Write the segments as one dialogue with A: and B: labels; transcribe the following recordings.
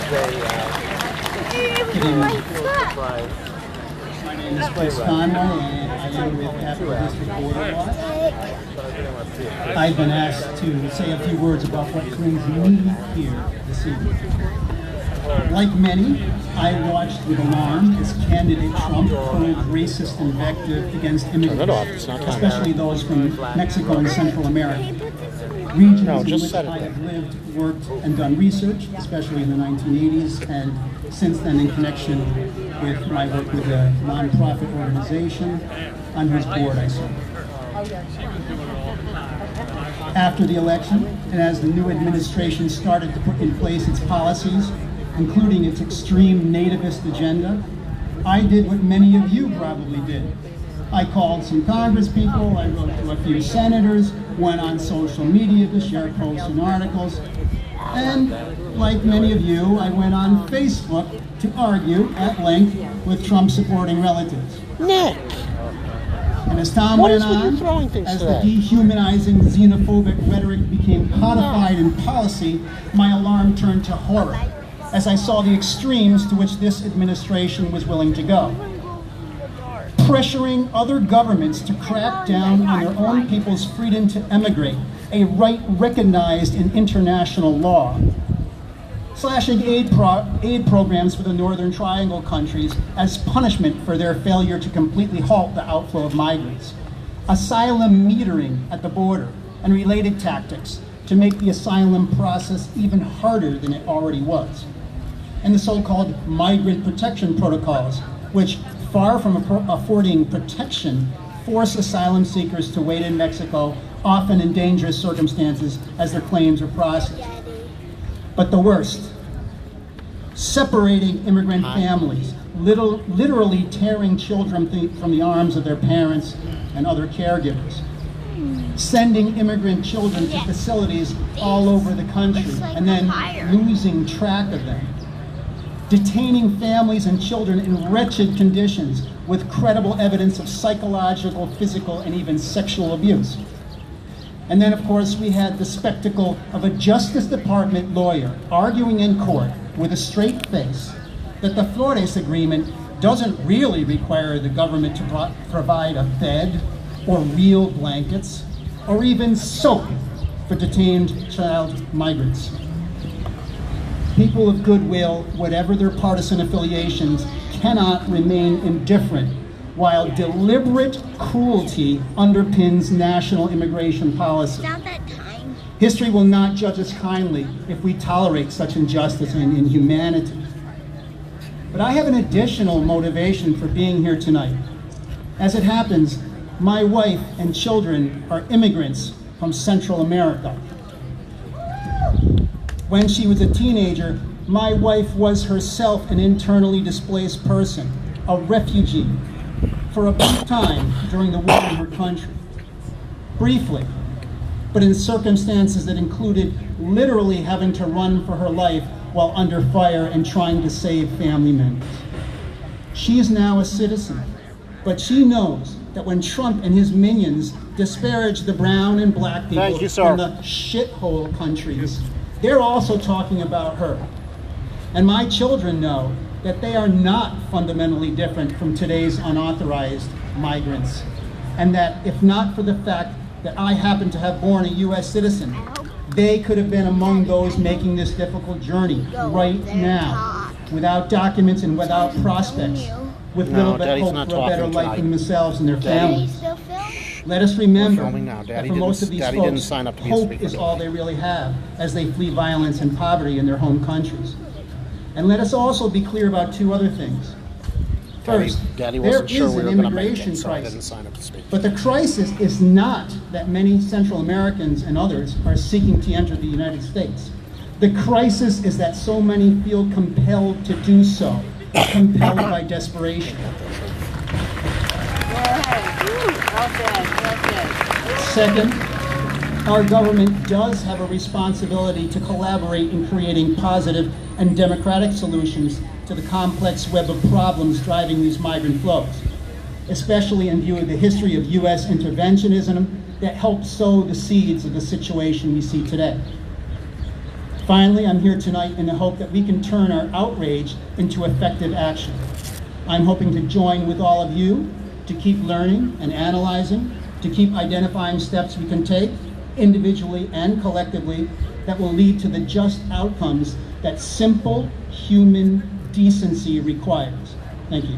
A: My name is Chris Conway, and I am with Capital District Board of Law. I've been asked to say a few words about what brings me here this evening. Like many, I watched with alarm as candidate Trump hurled racist invective against immigrants, especially those from Mexico and Central America. Regions in which I have lived, worked, and done research, especially in the 1980s, and since then in connection with my work with a nonprofit organization on whose board I serve. After the election, and as the new administration started to put in place its policies, including its extreme nativist agenda, I did what many of you probably did. I called some Congress people, I wrote to a few senators, went on social media to share posts and articles, and like many of you, I went on Facebook to argue at length with Trump-supporting relatives.
B: Nick!
A: And as time went on, as the dehumanizing xenophobic rhetoric became codified in policy, my alarm turned to horror as I saw the extremes to which this administration was willing to go. Pressuring other governments to crack down on their own people's freedom to emigrate, a right recognized in international law. Slashing aid programs for the Northern Triangle countries as punishment for their failure to completely halt the outflow of migrants. Asylum metering at the border and related tactics to make the asylum process even harder than it already was. And the so-called migrant protection protocols, which, far from affording protection, force asylum seekers to wait in Mexico, often in dangerous circumstances, as their claims are processed. But the worst, separating immigrant families, literally tearing children from the arms of their parents and other caregivers, sending immigrant children to facilities all over the country and then losing track of them, detaining families and children in wretched conditions with credible evidence of psychological, physical, and even sexual abuse. And then, of course, we had the spectacle of a Justice Department lawyer arguing in court with a straight face that the Flores Agreement doesn't really require the government to provide a bed or real blankets or even soap for detained child migrants. People of goodwill, whatever their partisan affiliations, cannot remain indifferent while deliberate cruelty underpins national immigration policy. History will not judge us kindly if we tolerate such injustice and inhumanity. But I have an additional motivation for being here tonight. As it happens, my wife and children are immigrants from Central America. When she was a teenager, my wife was herself an internally displaced person, a refugee, for a brief time during the war in her country. Briefly, but in circumstances that included literally having to run for her life while under fire and trying to save family members. She is now a citizen, but she knows that when Trump and his minions disparage the brown and black people in the shithole countries, they're also talking about her. And my children know that they are not fundamentally different from today's unauthorized migrants, and that if not for the fact that I happen to have born a U.S. citizen, they could have been among those making this difficult journey right now, without documents and without prospects, with little bit of hope for a better life for themselves and their families. Let us remember that for most of these folks, hope is all they really have as they flee violence and poverty in their home countries. And let us also be clear about two other things. First, there is an immigration crisis, but the crisis is not that many Central Americans and others are seeking to enter the United States. The crisis is that so many feel compelled to do so, compelled by desperation. Second, our government does have a responsibility to collaborate in creating positive and democratic solutions to the complex web of problems driving these migrant flows, especially in view of the history of U.S. interventionism that helped sow the seeds of the situation we see today. Finally, I'm here tonight in the hope that we can turn our outrage into effective action. I'm hoping to join with all of you to keep learning and analyzing, to keep identifying steps we can take, individually and collectively, that will lead to the just outcomes that simple human decency requires. Thank you.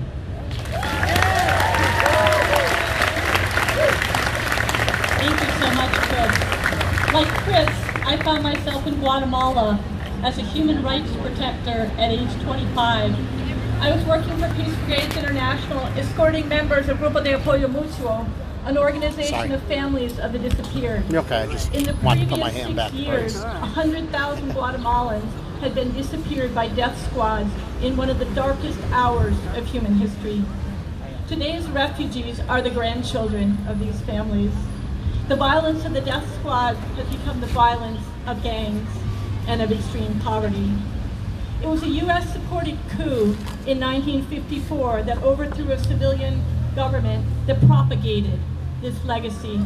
B: Thank you so much, Chris. Like Chris, I found myself in Guatemala as a human rights protector at age 25. I was working for Peace Brigades International, escorting members of Grupo de Apoyo Mutuo, an organization of families of the disappeared.
C: Okay, I just
B: In the
C: want to
B: previous
C: put my hand
B: 6
C: back.
B: years, 100,000 Guatemalans had been disappeared by death squads in one of the darkest hours of human history. Today's refugees are the grandchildren of these families. The violence of the death squad has become the violence of gangs and of extreme poverty. It was a U.S.-supported coup in 1954 that overthrew a civilian government that propagated this legacy.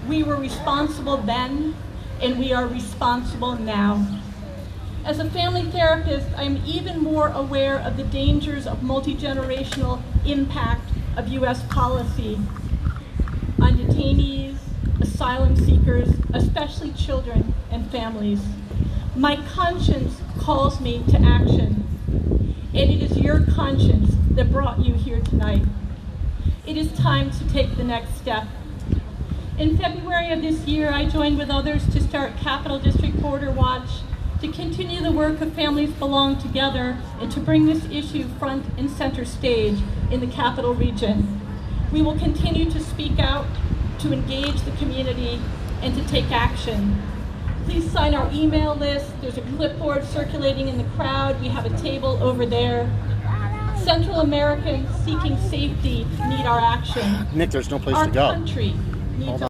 B: We were responsible then, and we are responsible now. As a family therapist, I am even more aware of the dangers of multi-generational impact of U.S. policy on detainees, asylum seekers, especially children and families. My conscience calls me to action, and it is your conscience that brought you here tonight. It is time to take the next step. In February of this year, I joined with others to start Capital District Border Watch to continue the work of Families Belong Together and to bring this issue front and center stage in the Capital Region. We will continue to speak out, to engage the community, and to take action. Please sign our email list. There's a clipboard circulating in the crowd. We have a table over there. Central Americans seeking safety need our action.
C: Nick, there's no place
B: Our
C: to go.
B: country needs